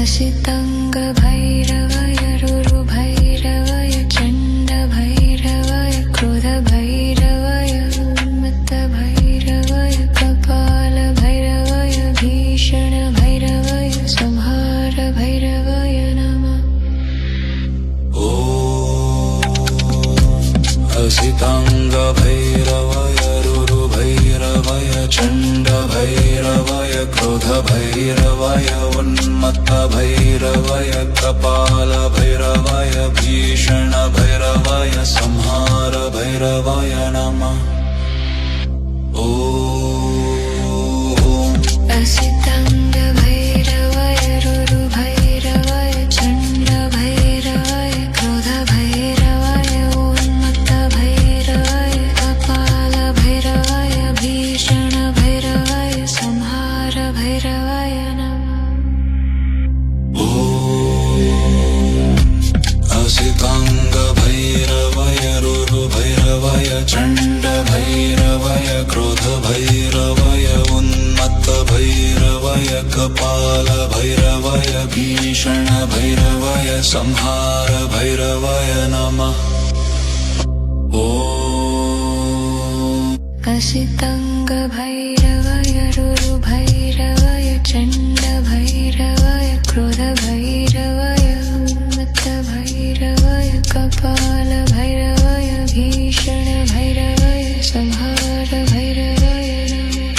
असितङ्गभैरवाय रुरुभैरवाय चण्डभैरवाय क्रोधभैरवाय उन्मत्तभैरवाय कपालभैरवाय भीषणभैरवाय संहारभैरवाय नमः। असिताङ्गभैरवाय रुरुभैरवाय चण्डभैरवाय क्रोधभैरवाय उन्मत्तभैरवाय कपालभैरवाय भीषणभैरवाय संहारभैरवाय नमः। असितङ्गभैरवाय रुरुभैरवाय चण्डभैरवाय क्रोधभैरवाय उन्मत्तभैरवाय कपालभैरवाय भीषणभैरवाय संहारभैरवाय नमः। असिताङ्गभैरवाय रुरुभैरवाय चण्डभैरवाय क्रोधभैरवाय उन्मत्तभैरवाय कपालभैरवाय भीषणभैरवाय संहारभैरवाय नमः। असितङ्गभैरवाय रुरुभैरवाय चण्डभैरवाय क्रोधभैरवाय उन्मत्तभैरवाय कपालभैरवाय भीषणभैरवाय संहारभैरवाय नमः।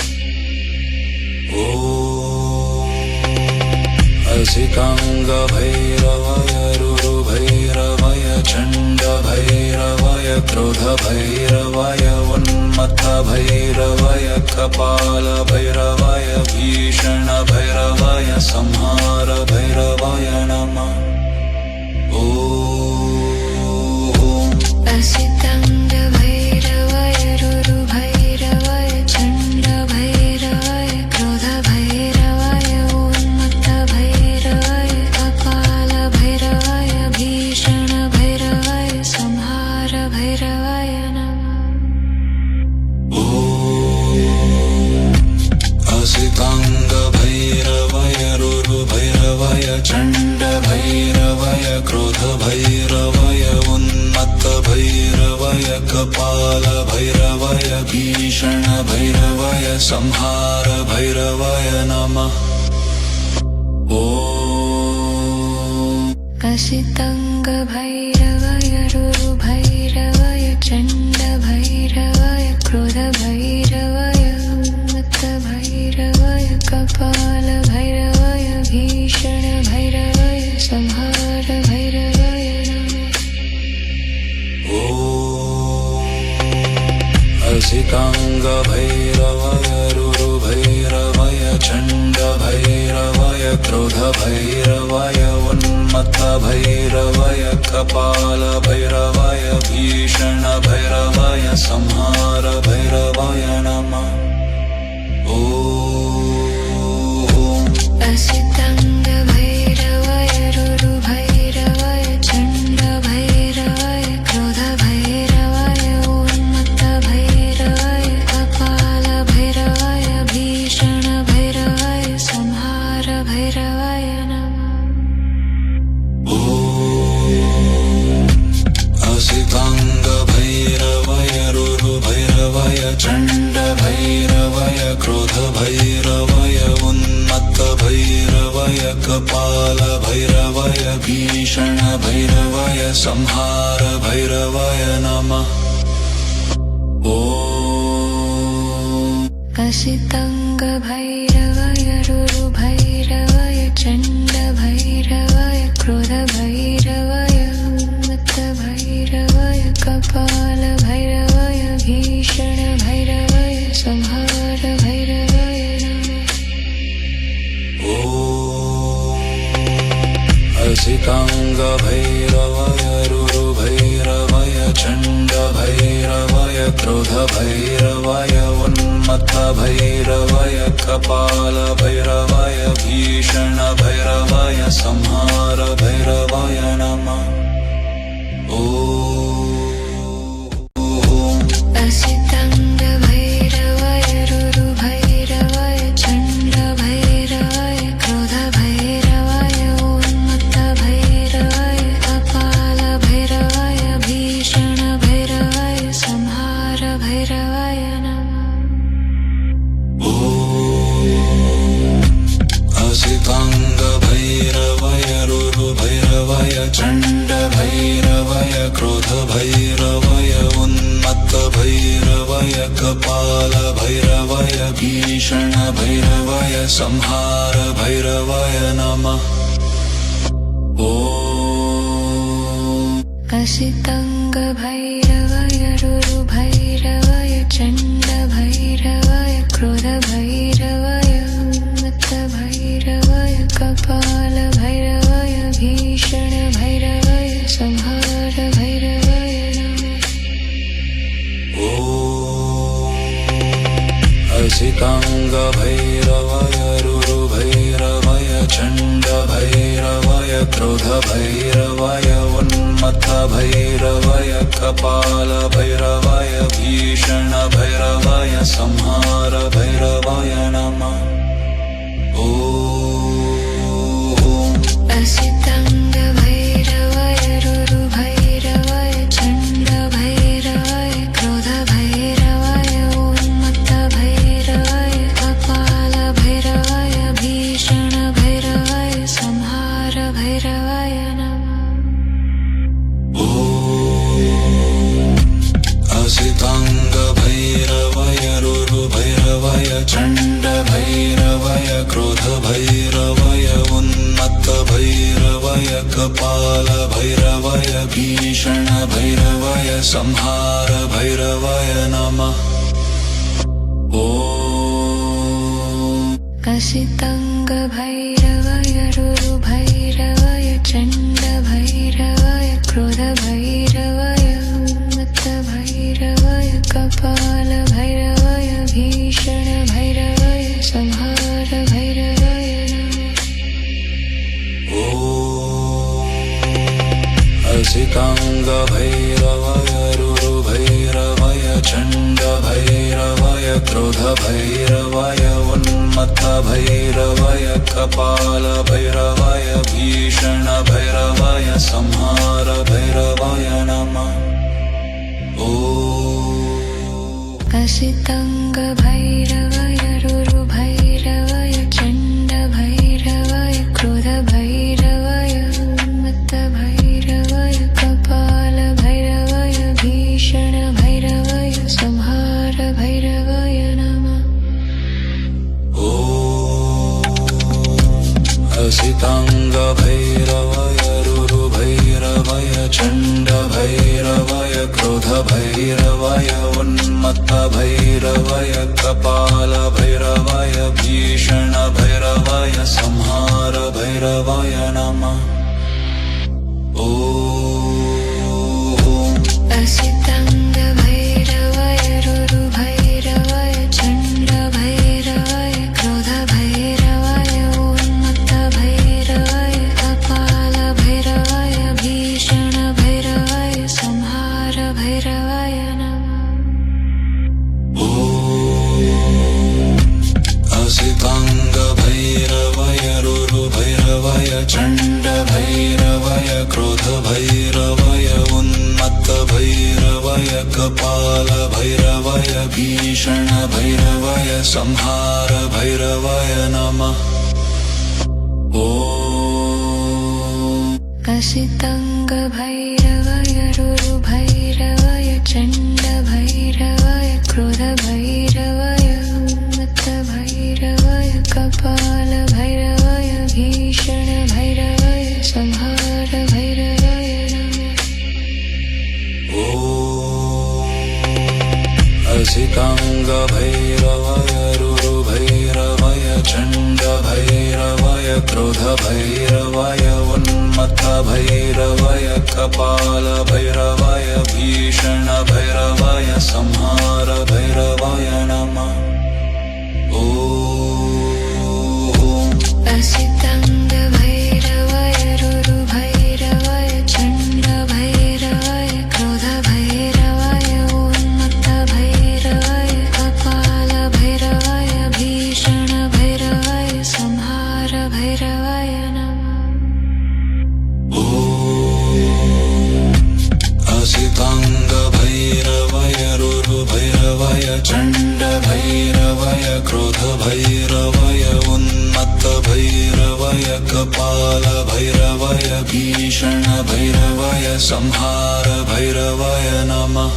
असिताङ्गभैरवाय रुरुभैरवाय चण्डभैरवाय क्रोधभैरवाय उन्मत्तभैरवाय कपालभैरवाय भीषणभैरवाय संहारभैरवाय नमः। असितङ्गभैरवाय रुरुभैरवाय चण्डभैरवाय क्रोधभैरवाय उन्मत्तभैरवाय कपालभैरवाय भीषणभैरवाय संहारभैरवाय नमः। असिताङ्गभैरवाय रुरुभैरवाय चण्डभैरवाय क्रोधभैरवाय उन्मत्तभैरवाय कपालभैरवाय भीषणभैरवाय संहारभैरवाय नमः। असितङ्गभैरवाय रुरुभैरवाय चण्डभैरवाय क्रोधभैरवाय उन्मत्तभैरवाय कपालभैरवाय भीषणभैरवाय संहारभैरवाय नमः। असिताङ्गभैरवाय रुरुभैरवाय चण्डभैरवाय क्रोधभैरवाय उन्मत्तभैरवाय कपालभैरवाय भीषणभैरवाय संहारभैरवाय नमः। असितङ्गभैरवाय रुरुभैरवाय चण्डभैरवाय क्रोधभैरवाय उन्मत्तभैरवाय कपालभैरवाय भीषणभैरवाय संहारभैरवाय नमः। असिताङ्गभैरवाय रुरुभैरवाय चण्डभैरवाय क्रोधभैरवाय उन्मत्तभैरवाय कपालभैरवाय भीषणभैरवाय संहारभैरवाय नमः। असितङ्गभैरवाय रुरुभैरवाय चण्डभैरवाय क्रोधभैरवाय उन्मत्तभैरवाय कपालभैरवाय भीषणभैरवाय संहारभैरवाय नमः। असिताङ्गभैरवाय रुरुभैरवाय चण्डभैरवाय क्रोधभैरवाय उन्मत्तभैरवाय कपालभैरवाय भीषणभैरवाय संहारभैरवाय नमः। असितङ्गभैरवाय रुरुभैरवाय चण्डभैरवाय क्रोधभैरवाय उन्मत्तभैरवाय कपालभैरवाय भीषणभैरवाय संहारभैरवाय नमः ॐ असिताङ्गभैरवाय रुरुभैरवाय चण्डभैरवाय क्रोधभैरवाय उन्मत्तभैरवाय कपालभैरवाय भीषणभैरवाय संहारभैरवाय नमः असिताङ्गभैरवाय रुरुभैरवाय चण्डभैरवाय क्रोधभैरवाय उन्मत्तभैरवाय कपालभैरवाय भीषणभैरवाय संहारभैरवाय नमः ॐ असिताङ्गभैरवाय रुरुभैरवाय चण्डभैरवाय क्रोधभैरवाय उन्मत्तभैरवाय कपालभैरवाय भीषणभैरवाय संहारभैरवाय नमः असिताङ्गभैरवाय रुरुभैरवाय चण्डभैरवाय क्रोधभैरवाय उन्मत्तभैरवाय कपालभैरवाय भीषणभैरवाय संहारभैरवाय नमः ॐ असिताङ्गभैरवाय रुरुभैरवाय चण्डभैरवाय क्रोधभैरवाय उन्मत्तभैरवाय कपालभैरवाय भीषणभैरवाय संहारभैरवाय नमः असिताङ्गभैरवाय रुरुभैरवाय चण्डभैरवाय क्रोधभैरवाय उन्मत्तभैरवाय कपालभैरवाय भीषणभैरवाय संहारभैरवाय नमः ॐ असिताङ्गभैरवाय रुरुभैरवाय चण्डभैरवाय क्रोधभैरवाय उन्मत्तभैरवाय कपालभैरवाय भीषणभैरवाय संहारभैरवाय नमः ॐ असिताङ्गभैरवाय रुरुभैरवाय चण्डभैरवाय क्रोधभैरवाय उन्मत्तभैरवाय कपालभैरवाय भीषणभैरवाय संहारभैरवाय नमः ॐ असिताङ्गभैरवाय रुरुभैरवाय चण्डभैरवाय क्रोधभैरवाय उन्मत्तभैरवाय कपालभैरवाय भीषणभैरवाय संहारभैरवाय नमः ॐ असिताङ्गभैरवाय रुरुभैरवाय चण्डभैरवाय क्रोधभैरवाय उन्मत्तभैरवाय कपालभैरवाय भीषणभैरवाय संहारभैरवाय नमः ॐ असिताङ्गभैरवाय रुरुभैरवाय चण्डभैरवाय क्रोधभैरवाय उन्मत्तभैरवाय कपालभैरवाय भीषणभैरवाय संहारभैरवाय नमः ॐ असिताङ्गभैरवाय रुरुभैरवाय चण्डभैरवाय क्रोधभैरवाय उन्मत्तभैरवाय कपालभैरवाय भीषणभैरवाय संहारभैरवाय नमः ॐ असिताङ्गभैरवाय रुरुभैरवाय चण्डभैरवाय क्रोधभैरवाय उन्मत्तभैरवाय कपालभैरवाय भीषणभैरवाय संहारभैरवाय नमः ॐ असिताङ्गभैरवाय रुरुभैरवाय चण्डभैरवाय क्रोधभैरवाय उन्मत्तभैरवाय कपालभैरवाय भीषणभैरवाय संहारभैरवाय नमः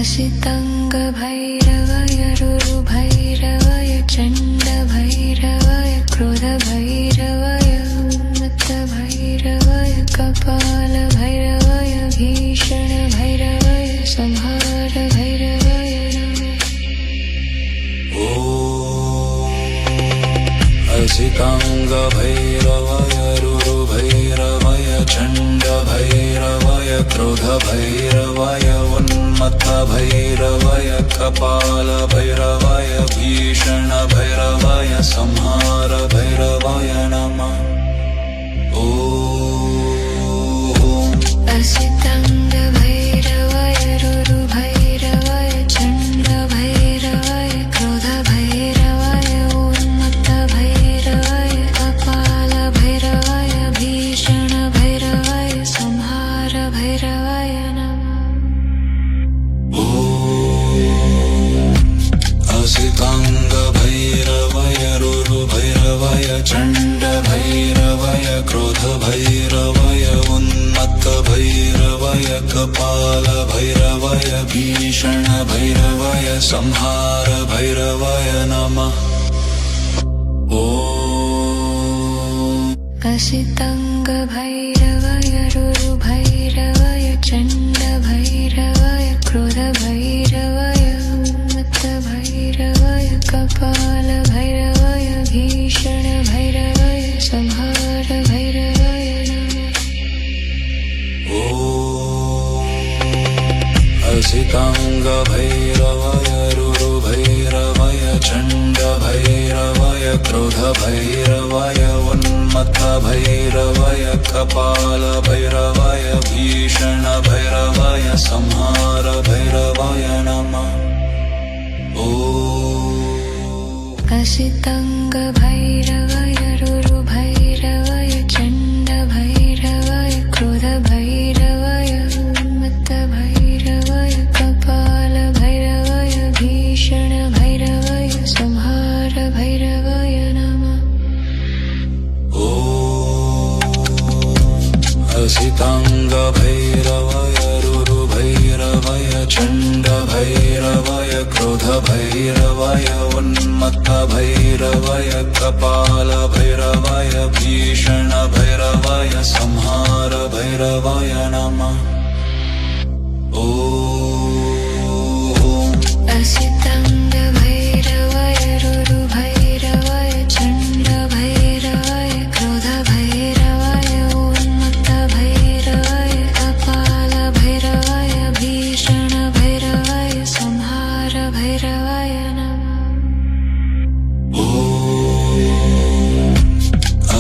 असिताङ्गभैरवाय रुरुभैरवाय चण्डभैरवाय क्रोधभैरवाय उन्मत्तभैरवाय कपालभैरवाय भीषणभैरवाय संहारभैरवाय नमः। असिताङ्गभैरवाय रुरुभैरवाय चण्डभैरवाय क्रोधभैरवाय उन्मत्तभैरवाय कपालभैरवाय भीषणभैरवाय संहारभैरवाय नमः। असिताङ्गभैरवाय रुरुभैरवाय चण्डभैरवाय क्रोधभैरवाय उन्मत्तभैरवाय कपालभैरवाय भीषणभैरवाय संहारभैरवाय नमः। असिताङ्गभैरवाय रुरुभैरवाय चण्डभैरवाय क्रोधभैरवाय उन्मत्तभैरवाय कपालभैरवाय भीषणभैरवाय संहारभैरवाय नमः। असिताङ्गभैरवाय रुरुभैरवाय चण्डभैरवाय क्रोधभैरवाय उन्मत्तभैरवाय कपालभैरवाय भीषणभैरवाय संहारभैरवाय नमः। असिताङ्गभैरवाय रुरुभैरवाय चण्डभैरवाय क्रोधभैरवाय उन्मत्तभैरवाय कपालभैरवाय भीषणभैरवाय संहारभैरवाय नमः। असिताङ्गभैरवाय रुरुभैरवाय चण्डभैरवाय क्रोधभैरवाय उन्मत्तभैरवाय कपालभैरवाय भीषणभैरवाय संहारभैरवाय नमः। असिताङ्गभैरवाय रुरुभैरवाय चण्डभैरवाय क्रोधभैरवाय उन्मत्तभैरवाय कपालभैरवाय भीषणभैरवाय संहारभैरवाय नमः। असिताङ्गभैरवाय रुरुभैरवाय चण्डभैरवाय क्रोधभैरवाय उन्मत्तभैरवाय कपालभैरवाय भीषणभैरवाय संहारभैरवाय नमः।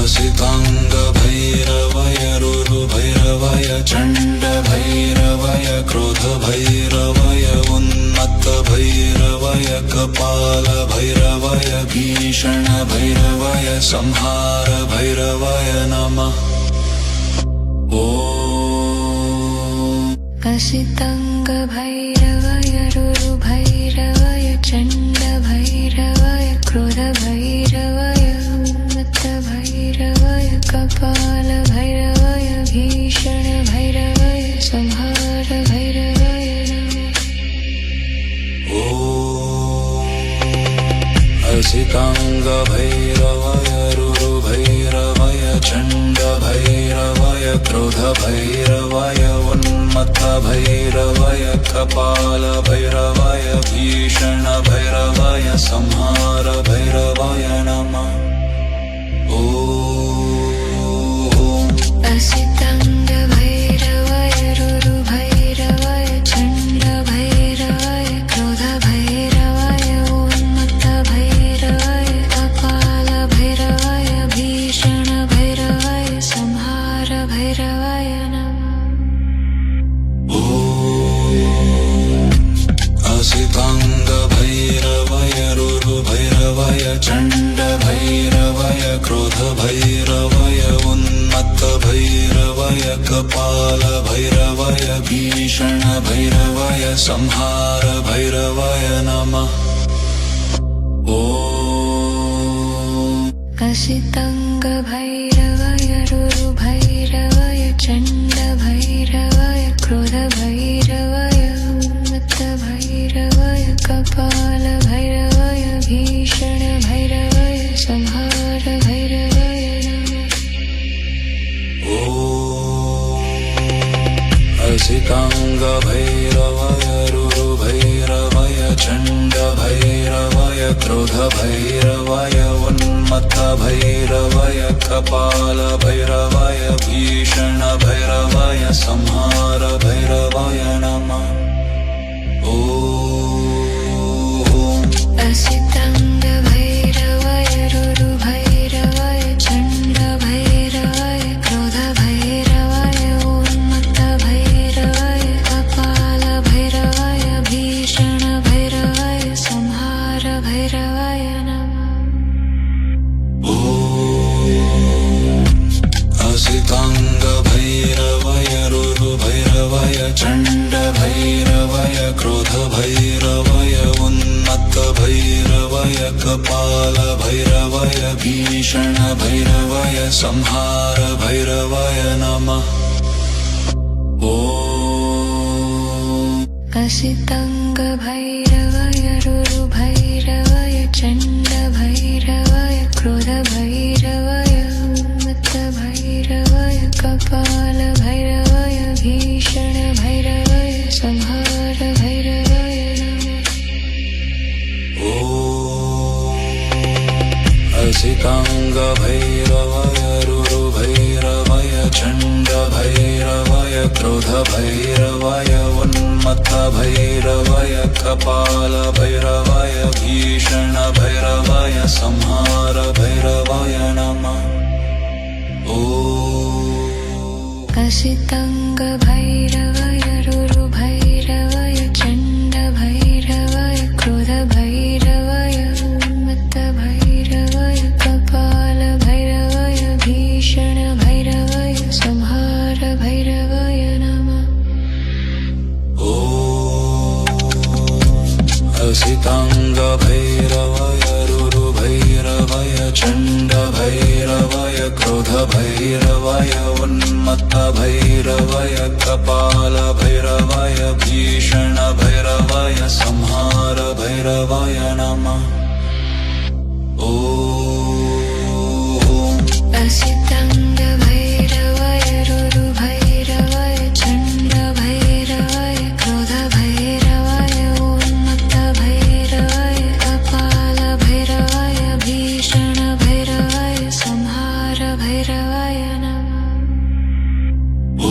असिताङ्गभैरवाय रुरुभैरवाय चण्डभैरवाय क्रोधभैरवाय उन्मत्तभैरवाय कपालभैरवाय भीषणभैरवाय संहारभैरवाय नमः। असिताङ्गभैरवाय रुरुभैरवाय चण्डभैरवाय क्रोधभैरवाय उन्मत्तभैरवाय कपालभैरवाय भीषणभैरवाय संहारभैरवाय नमः। असिताङ्गभैरवाय रुरुभैरवाय चण्डभैरवाय क्रोधभैरवाय उन्मत्तभैरवाय कपालभैरवाय भीषणभैरवाय संहारभैरवाय नमः। असिताङ्गभैरवाय रुरुभैरवाय चण्डभैरवाय क्रोधभैरवाय उन्मत्तभैरवाय कपालभैरवाय भीषणभैरवाय संहारभैरवाय नमः। असिताङ्गभैरवाय रुरुभैरवाय चण्डभैरवाय क्रोधभैरवाय उन्मत्तभैरवाय कपालभैरवाय भीषणभैरवाय संहारभैरवाय नमः। असिताङ्गभैरवाय रुरुभैरवाय चण्डभैरवाय क्रोधभैरवाय उन्मत्तभैरवाय असिताङ्गभैरवाय रुरुभैरवाय चण्डभैरवाय क्रोधभैरवाय उन्मत्तभैरवाय कपालभैरवाय भीषणभैरवाय संहारभैरवाय नमः। ॐ असिताङ्गभैरवाय रुरुभैरवाय चण्डभैरवाय क्रोधभैरवाय उन्मत्तभैरवाय कपालभैरवाय भीषणभैरवाय संहारभैरवाय नमः। असिताङ्गभैरवाय रुरुभैरवाय चण्डभैरवाय क्रोधभैरवाय उन्मत्तभैरवाय कपालभैरवाय भीषणभैरवाय संहारभैरवाय नमः। ॐ असिताङ्गभैरवाय रुरुभैरवाय चण्डभैरवाय क्रोधभैरवाय उन्मत्तभैरवाय कपालभैरवाय भीषणभैरवाय संहारभैरवाय नमः। ॐ असिताङ्गभैरवाय रुरुभैरवाय चण्डभैरवाय क्रोधभैरवाय उन्मत्तभैरवाय कपालभैरवाय भीषणभैरवाय संहारभैरवाय नमः। ॐ असिताङ्गभैरवाय रुरुभैरवाय चण्डभैरवाय क्रोधभैरवाय उन्मत्तभैरवाय कपालभैरवाय भीषणभैरवाय संहारभैरवाय नमः। ॐ असिताङ्गभैरवाय रुरुभैरवाय चण्डभैरवाय क्रोधभैरवाय उन्मत्तभैरवाय कपालभैरवाय भीषणभैरवाय संहारभैरवाय नमः। ॐ असिताङ्गभैरवाय रुरुभैरवाय चण्डभैरवाय क्रोधभैरवाय उन्मत्तभैरवाय कपालभैरवाय भीषणभैरवाय संहारभैरवाय नमः। ॐ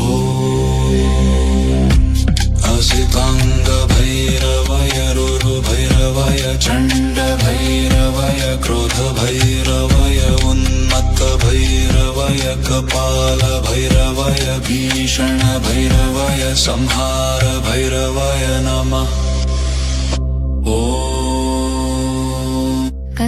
असिताङ्गभैरवाय रुरुभैरवाय चण्डभैरवाय क्रोधभैरवाय उन्मत्तभैरवाय कपालभैरवाय भीषणभैरवाय संहारभैरवाय नमः। ॐ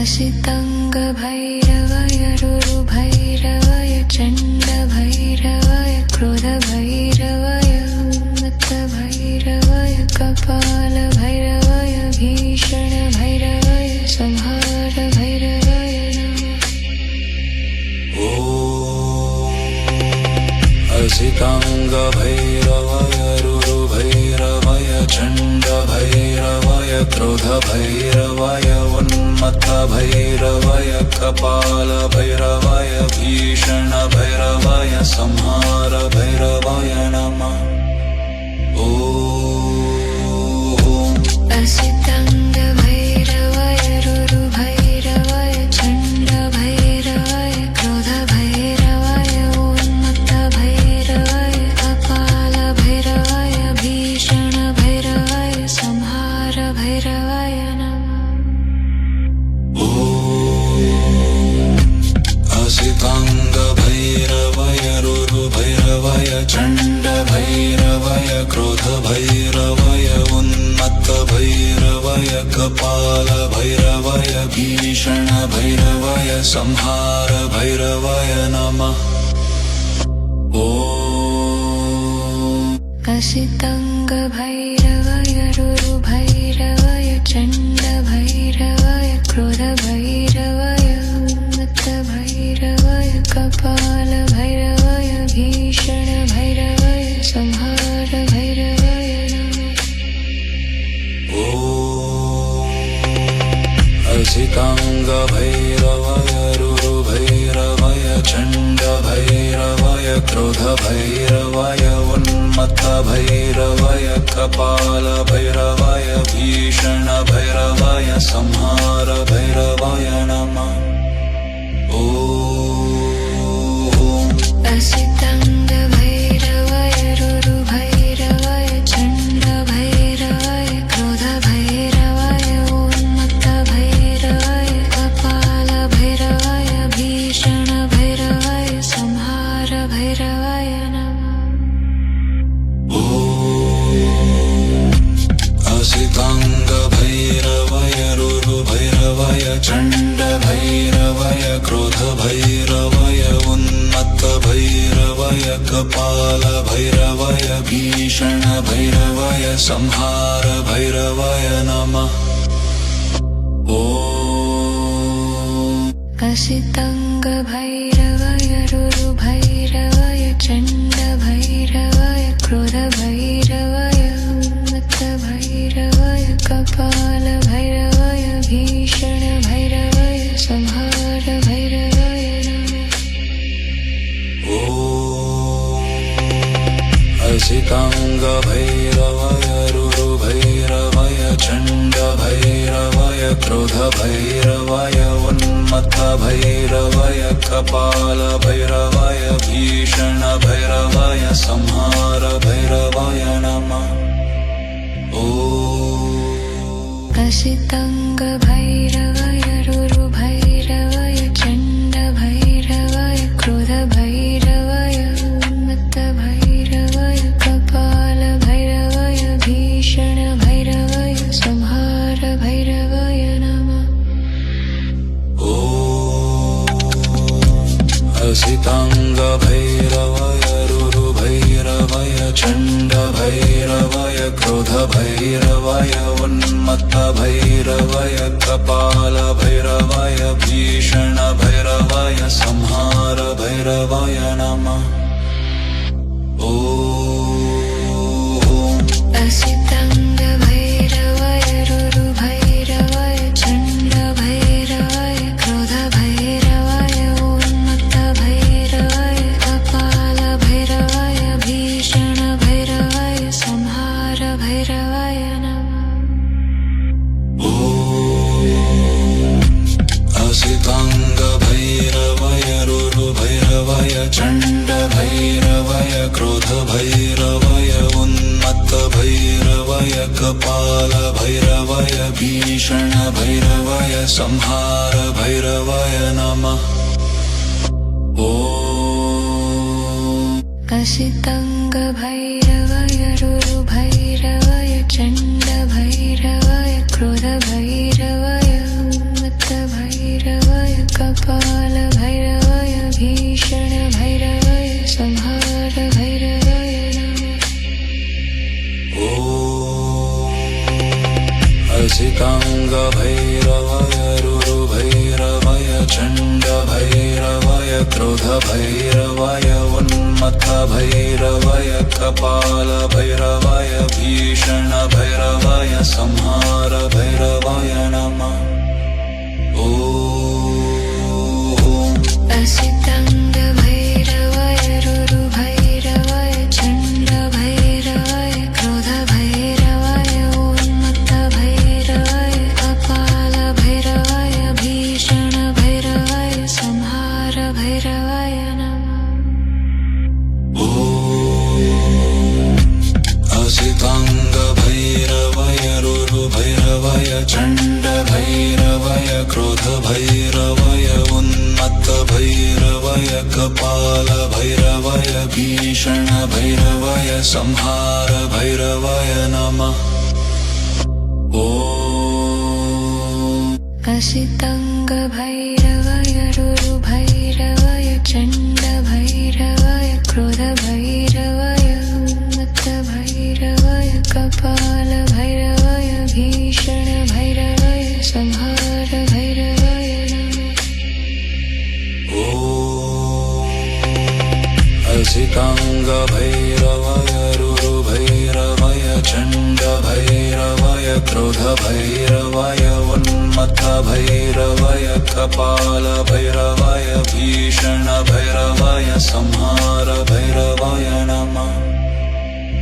असिताङ्गभैरवाय रुरुभैरवाय चण्डभैरवाय क्रोधभैरवाय उन्मत्तभैरवाय कपालभैरवाय भीषणभैरवाय संहारभैरवाय नमः। ॐ असिताङ्गभैरवाय रुरुभैरवाय चण्डभैरवाय क्रोधभैरवाय उन्मत्तभैरवाय कपालभैरवाय भीषणभैरवाय संहारभैरवाय नमः। ॐ असिताङ्गभैरवाय रुरुभैरवाय चण्डभैरवाय क्रोधभैरवाय उन्मत्तभैरवाय कपालभैरवाय भीषणभैरवाय संहारभैरवाय नमः। ॐ असिताङ्गभैरवाय रुरुभैरवाय चण्डभैरवाय क्रोधभैरवाय उन्मत्तभैरवाय कपालभैरवाय भीषणभैरवाय संहारभैरवाय नमः। ॐ असिताङ्गभैरवाय रुरुभैरवाय चण्डभैरवाय क्रोधभैरवाय उन्मत्तभैरवाय कपालभैरवाय भीषणभैरवाय संहारभैरवाय नमः। ॐ असिताङ्गभैरवाय रुरुभैरवाय चण्डभैरवाय क्रोधभैरवाय उन्मत्तभैरवाय उन्मत्त भैरवाय कपाल भैरवाय भीषण भैरवाय संहार भैरवाय नमः ॐ असितांग भैरवाय रुरु भैरवाय चंड भैरवाय क्रोध भैरवाय उन्मत्त भैरवाय कपाल भैरवाय भीषण भैरवाय संहार भैरवाय नमः असितांग भैरवाय रुरु भैरवाय चंड भैरवाय क्रोध भैरवाय उन्मत्त भैरवाय कपाल भैरवाय भीषण भैरवाय संहार भैरवाय नमः ॐ असितांग भैरवाय रुरु भैरवाय चंड भैरवाय क्रोध भैरवाय उन्मत्त भैरवाय कपाल भैरवाय भीषण भैरवाय संहार भैरवाय नमः असितांग भैरवाय रुरु भैरवाय चंड भैरवाय क्रोध भैरवाय उन्मत्त भैरवाय कपाल भैरवाय भीषण भैरवाय संहार भैरवाय नमः ॐ असितांग भैरवाय रुरु भैरवाय चंड भैरवाय क्रोध भैरवाय उन्मत्त भैरवाय कपाल भैरवाय भीषण भैरवाय संहार भैरवाय नमः असितांग भैरवाय रुरु भैरवाय चंड भैरवाय क्रोध भैरवाय उन्मत्त भैरवाय कपाल भैरवाय भीषण भैरवाय संहार भैरवाय नमः ॐ असितांग भैरवाय रुरु भैरवाय चंड भैरवाय क्रोध भैरवाय उन्मत्त भैरवाय कपाल भैरवाय भीषण भैरवाय संहार भैरवाय नमः असितांग भैरवाय रुरु भैरवाय चंड भैरवाय क्रोध भैरवाय उन्मत्त भैरवाय कपाल भैरवाय भीषण भैरवाय संहार भैरवाय नमः ॐ असितांग भैरवाय रुरु भैरवाय चंड भैरवाय क्रोध भैरवाय उन्मत्त भैरवाय कपाल भैरवाय भीषण भैरवाय संहार भैरवाय नमः असितांग भैरवाय रुरु भैरवाय चंड भैरवाय क्रोध भैरवाय उन्मत्त भैरवाय कपाल भैरवाय भीषण भैरवाय संहार भैरवाय नमः ॐ असितांग भैरवाय रुरु भैरवाय चंड भैरवाय क्रोध भैरवाय उन्मत्त भैरवाय कपाल भैरवाय भीषण भैरवाय संहार भैरवाय नमः असितांग भैरवाय रुरु भैरवाय चंड भैरवाय क्रोध भैरवाय उन्मत्त भैरवाय कपाल भैरवाय भीषण भैरवाय संहार भैरवाय नमः ॐ असितांग भैरवाय रुरु भैरवाय चंड भैरवाय क्रोध भैरवाय उन्मत्त भैरवाय कपाल भैरवाय भीषण भैरवाय संहार भैरवाय नमः असितांग भैरवाय रुरु भैरवाय चंड भैरवाय क्रोध भैरवाय उन्मत्त भैरवाय कपाल भैरवाय भीषण भैरवाय संहार भैरवाय नमः ॐ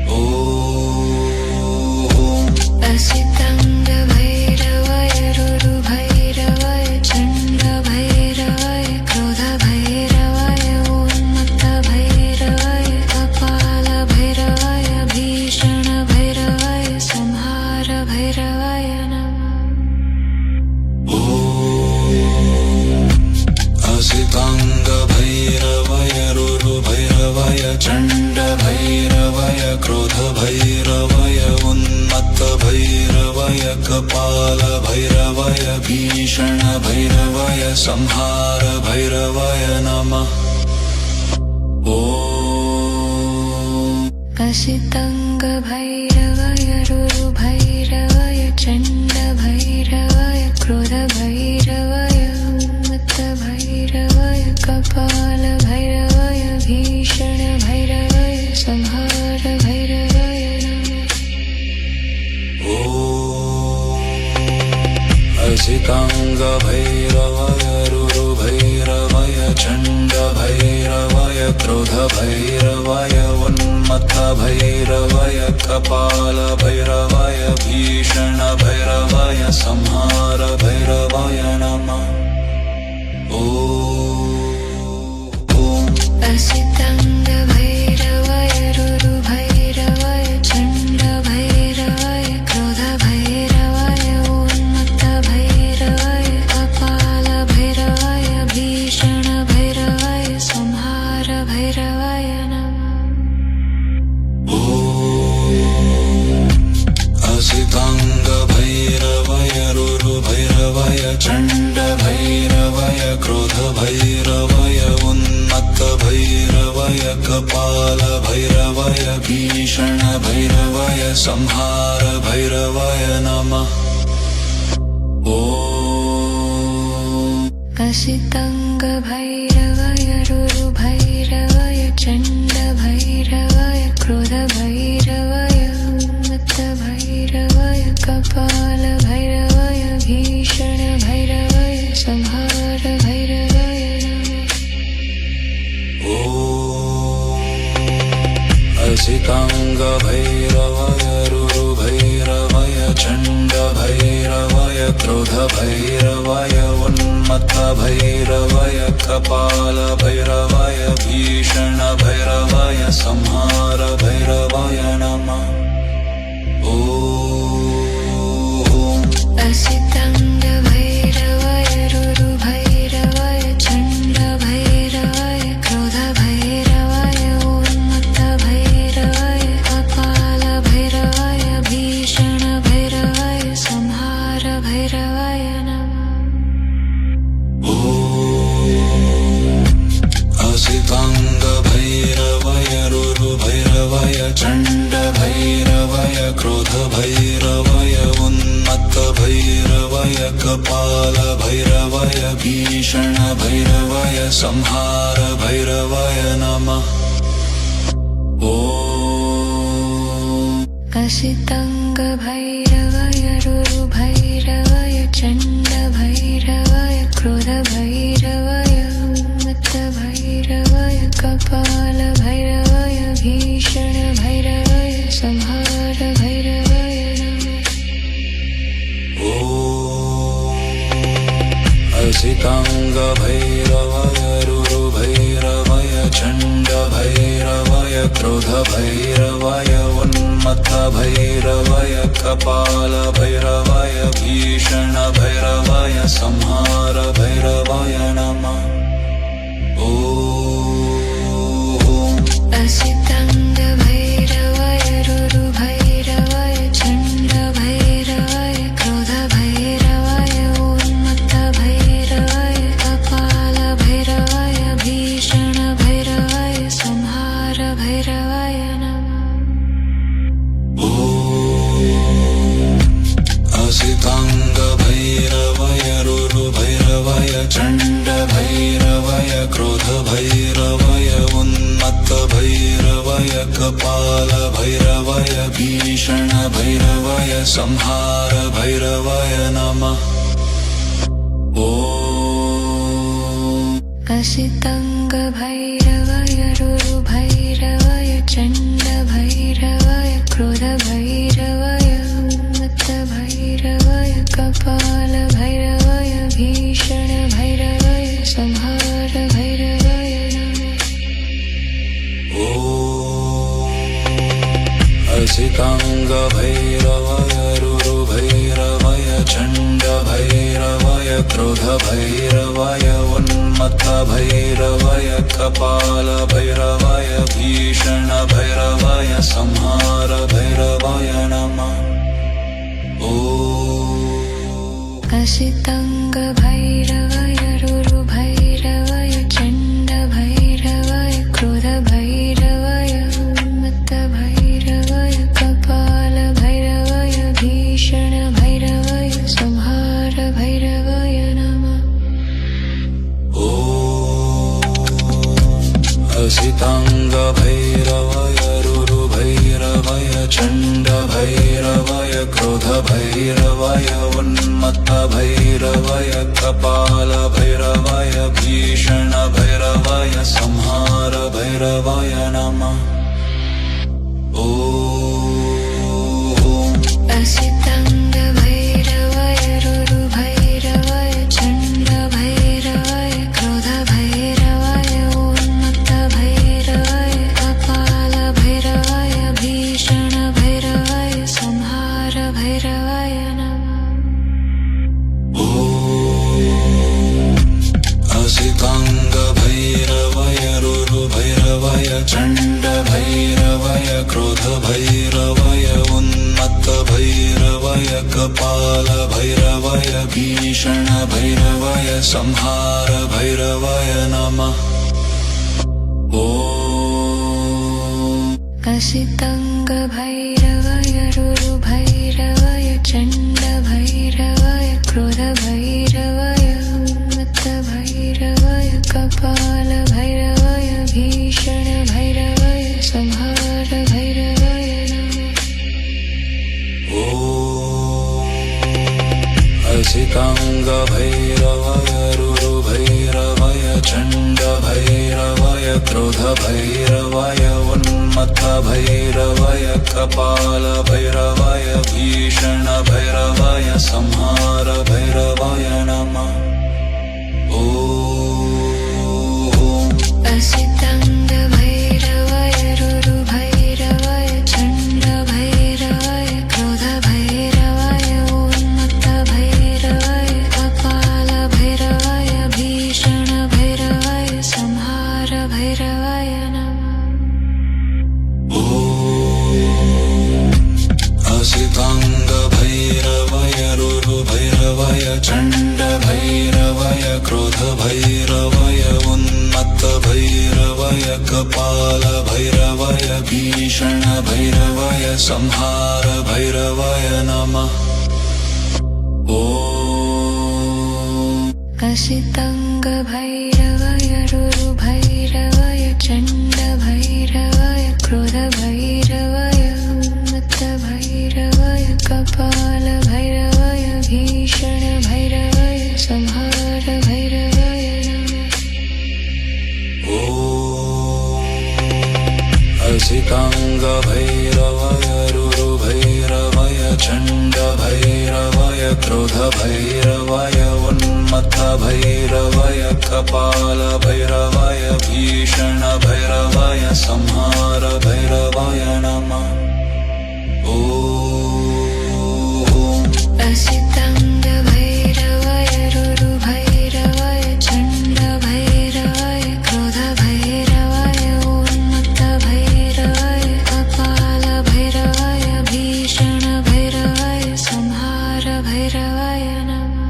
क्रोधभैरवाय उन्मत्तभैरवाय कपालभैरवाय भीषणभैरवाय संहारभैरवाय नमः। ॐ असिताङ्गभैरवाय रुरुभैरवाय चण्डभैरवाय क्रोधभैरवाय उन्मत्तभैरवाय कपालभैरवाय भीषणभैरवाय संहारभैरवाय नमः। ॐ असिताङ्गभैरवाय रुरुभैरवाय चण्डभैरवाय क्रोधभैरवाय उन्मत्तभैरवाय कपालभैरवाय भीषणभैरवाय संहारभैरवाय नमः। ॐ असिताङ्गभैरवाय रुरुभैरवाय चण्डभैरवाय क्रोधभैरवाय उन्मत्तभैरवाय कपालभैरवाय भीषणभैरवाय संहारभैरवाय नमः। ॐ असिताङ्गभैरवाय रुरुभैरवाय चण्डभैरवाय क्रोधभैरवाय उन्मत्तभैरवाय कपालभैरवाय भीषणभैरवाय संहारभैरवाय नमः। ॐ असिताङ्गभैरवाय रुरुभैरवाय चण्डभैरवाय क्रोधभैरवाय उन्मत्तभैरवाय कपालभैरवाय भीषणभैरवाय संहारभैरवाय नमः। ॐ असिताङ्गभैरवाय रुरुभैरवाय चण्डभैरवाय क्रोधभैरवाय उन्मत्तभैरवाय कपालभैरवाय भीषणभैरवाय संहारभैरवाय नमः। ॐ असिताङ्गभैरवाय रुरुभैरवाय चण्डभैरवाय क्रोधभैरवाय उन्मत्तभैरवाय कपालभैरवाय भीषणभैरवाय संहारभैरवाय नमः। ॐ असिताङ्गभैरवाय रुरुभैरवाय चण्डभैरवाय क्रोधभैरवाय उन्मत्तभैरवाय कपालभैरवाय भीषणभैरवाय संहारभैरवाय नमः। ॐ असिताङ्गभैरवाय रुरुभैरवाय चण्डभैरवाय क्रोधभैरवाय उन्मत्तभैरवाय कपालभैरवाय भीषणभैरवाय संहारभैरवाय नमः। ॐ असिताङ्गभैरवाय रुरुभैरवाय चण्डभैरवाय क्रोधभैरवाय उन्मत्तभैरवाय कपालभैरवाय भीषणभैरवाय संहारभैरवाय नमः। ॐ असिताङ्गभैरवाय रुरुभैरवाय चण्डभैरवाय क्रोधभैरवाय उन्मत्तभैरवाय कपालभैरवाय भीषणभैरवाय संहारभैरवाय नमः। ॐ असिताङ्गभैरवाय रुरुभैरवाय चण्डभैरवाय क्रोधभैरवाय उन्मत्तभैरवाय कपालभैरवाय भीषणभैरवाय संहारभैरवाय नमः। ॐ असिताङ्गभैरवाय रुरुभैरवाय चण्डभैरवाय क्रोधभैरवाय उन्मत्तभैरवाय कपालभैरवाय भीषणभैरवाय संहारभैरवाय नमः। ॐ असिताङ्गभैरवाय रुरुभैरवाय चण्डभैरवाय क्रोधभैरवाय उन्मत्तभैरवाय कपालभैरवाय भीषणभैरवाय संहारभैरवाय भैरवाय उन्मत्त भैरवाय कपाल भैरवाय भीषण भैरवाय संहार भैरवाय नमः असितांग भैरवाय रुरु भैरवाय चंड भैरवाय क्रोध भैरवाय उन्मत्त भैरवाय कपाल भैरवाय भीषण भैरवाय संहार भैरवाय नमः असितांग भैरवाय रुरु भैरवाय चंड भैरवाय क्रोध भैरवाय उन्मत्त भैरवाय कपाल भैरवाय भीषण भैरवाय संहार भैरवाय नमः असितांग भैरवाय रुरु भैरवाय चंड भैरवाय क्रोध भैरवाय उन्मत्त भैरवाय कपाल भैरवाय भीषण भैरवाय संहार भैरवाय असितांग भैरवाय रुरु भैरवाय चंड भैरवाय क्रोध भैरवाय उन्मत्त भैरवाय कपाल भैरवाय भीषण भैरवाय संहार भैरवाय नमः असितांग भैरवाय रुरु भैरवाय चंड भैरवाय क्रोध भैरवाय उन्मत्त भैरवाय कपाल भैरवाय भीषण भैरवाय संहार भैरवाय नमः असितांग भैरवाय रुरु भैरवाय चंड भैरवाय क्रोध भैरवाय उन्मत्त भैरवाय कपाल भैरवाय भीषण भैरवाय संहार भैरवाय नमः असितांग भैरवाय रुरु भैरवाय चंड भैरवाय क्रोध भैरवाय उन्मत्त भैरवाय कपाल भैरवाय भीषण भैरवाय संहार भैरवाय असितांग भैरवाय रुरु भैरवाय चंड भैरवाय क्रोध भैरवाय उन्मत्त भैरवाय कपाल भैरवाय भीषण भैरवाय संहार भैरवाय नमः असितांग भैरवाय रुरु भैरवाय चंड भैरवाय क्रोध भैरवाय उन्मत्त भैरवाय कपाल भैरवाय भीषण भैरवाय संहार भैरवाय नमः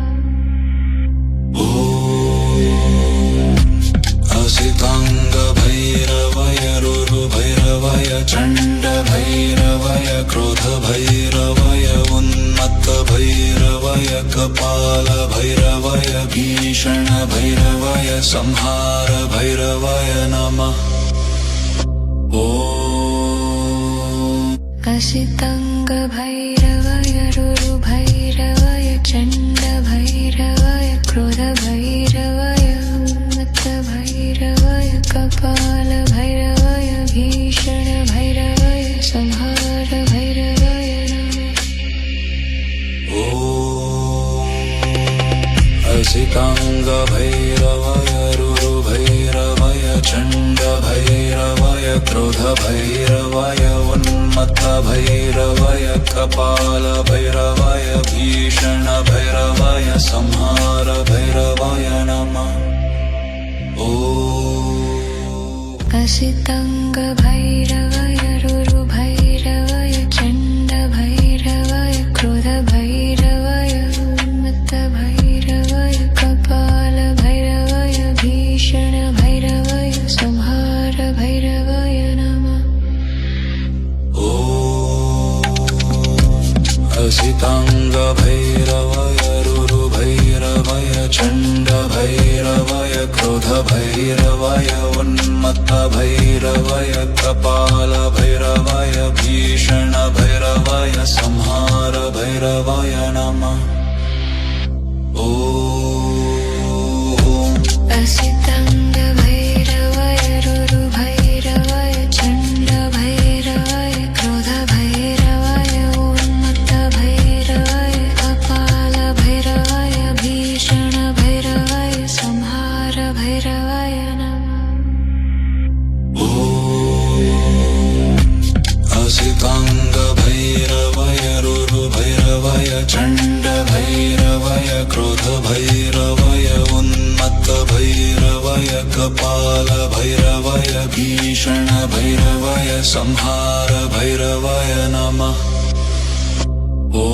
असितांग भैरवाय रुरु भैरवाय चंड भैरवाय क्रोध भैरवाय उन्मत्त भैरवाय कपाल भैरवाय भीषण भैरवाय संहार भैरवाय नमः असितांग भैरवाय रुरु भैरवाय चंड भैरवाय क्रोध भैरवाय उन्मत्त भैरवाय कपाल भैरवाय भीषण भैरवाय संहार भैरवाय असितांग भैरवाय रुरु भैरवाय चंड भैरवाय क्रोध भैरवाय उन्मत्त भैरवाय कपाल भैरवाय भीषण भैरवाय संहार भैरवाय नमः असितांग भैरवाय रुरु भैरवाय चंड भैरवाय क्रोध भैरवाय उन्मत्त भैरवाय कपाल भैरवाय भीषण भैरवाय संहार भैरवाय नमः असितांग भैरवाय रुरु भैरवाय चंड भैरवाय क्रोध भैरवाय उन्मत्त भैरवाय कपाल भैरवाय भीषण भैरवाय संहार भैरवाय चण्डभैरवय क्रोधभैरवय उन्मत्तभैरवय कपालभैरवय भीषणभैरवय संहारभैरवय नमः ॐ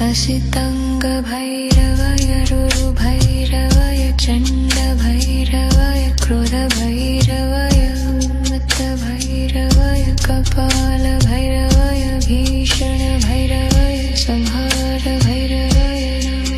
असिताङ्गभैरवय रुरुभैरवय चण्डभैरवय क्रोधभैरवय उन्मत्तभैरवय कपालभैरवय भीषणभैरवय संहारभैरवय नमः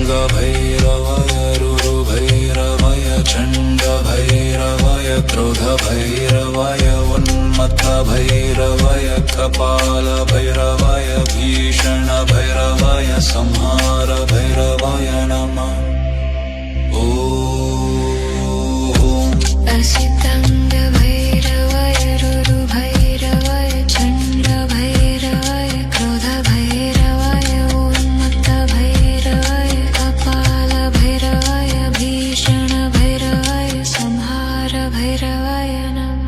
असिताङ्गभैरवय रुरुभैरवय चण्डभैरवय क्रोधभैरवय उन्मत्तभैरवय कपालभैरवय भीषणभैरवय संहारभैरवय नमः ॐ असिताङ्गभैरवय रुरुभैरवय चण्डभैरवय क्रोधभैरवय उन्मत्तभैरवय कपालभैरवय भीषणभैरवय संहारभैरवय नमः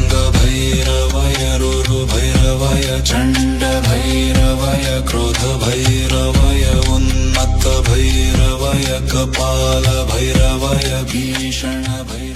असिताङ्गभैरवय रुरुभैरवय चण्डभैरवय क्रोधभैरवय उन्मत्तभैरवय कपालभैरवय भीषणभैरवय